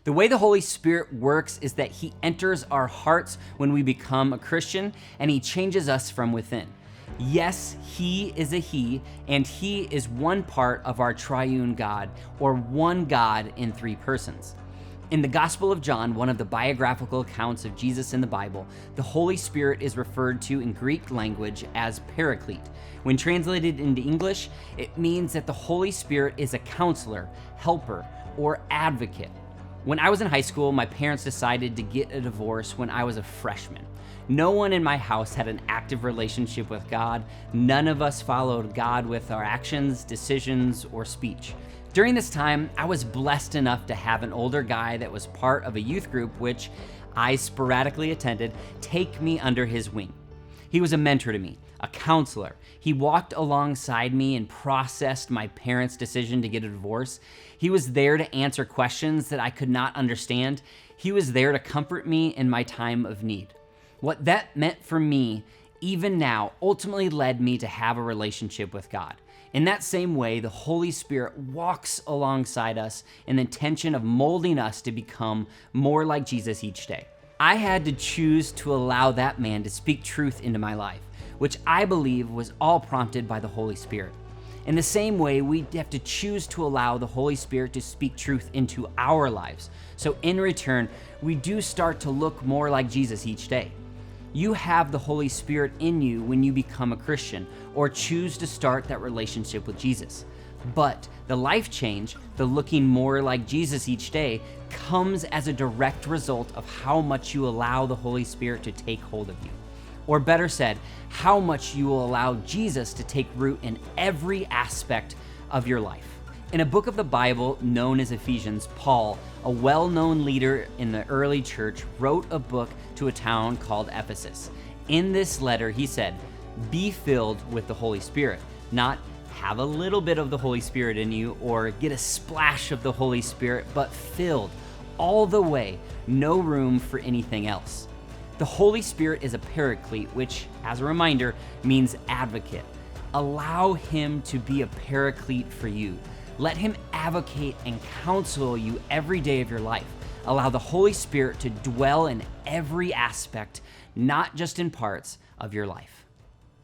The way the Holy Spirit works is that he enters our hearts when we become a Christian, and he changes us from within. Yes, he is a he, and he is one part of our triune God, or one God in three persons. In the Gospel of John, one of the biographical accounts of Jesus in the Bible, the Holy Spirit is referred to in Greek language as Paraclete. When translated into English, it means that the Holy Spirit is a counselor, helper, or advocate. When I was in high school, my parents decided to get a divorce when I was a freshman. No one in my house had an active relationship with God. None of us followed God with our actions, decisions, or speech. During this time, I was blessed enough to have an older guy that was part of a youth group, which I sporadically attended, take me under his wing. He was a mentor to me, a counselor. He walked alongside me and processed my parents' decision to get a divorce. He was there to answer questions that I could not understand. He was there to comfort me in my time of need. What that meant for me, even now, ultimately led me to have a relationship with God. In that same way, the Holy Spirit walks alongside us in the intention of molding us to become more like Jesus each day. I had to choose to allow that man to speak truth into my life, which I believe was all prompted by the Holy Spirit. In the same way, we have to choose to allow the Holy Spirit to speak truth into our lives. So in return, we do start to look more like Jesus each day. You have the Holy Spirit in you when you become a Christian or choose to start that relationship with Jesus. But the life change, the looking more like Jesus each day, comes as a direct result of how much you allow the Holy Spirit to take hold of you. Or better said, how much you will allow Jesus to take root in every aspect of your life. In a book of the Bible known as Ephesians, Paul, a well-known leader in the early church, wrote a book to a town called Ephesus. In this letter, he said, "Be filled with the Holy Spirit," not have a little bit of the Holy Spirit in you or get a splash of the Holy Spirit, but filled all the way, no room for anything else. The Holy Spirit is a paraclete, which, as a reminder, means advocate. Allow him to be a paraclete for you. Let him advocate and counsel you every day of your life. Allow the Holy Spirit to dwell in every aspect, not just in parts of your life.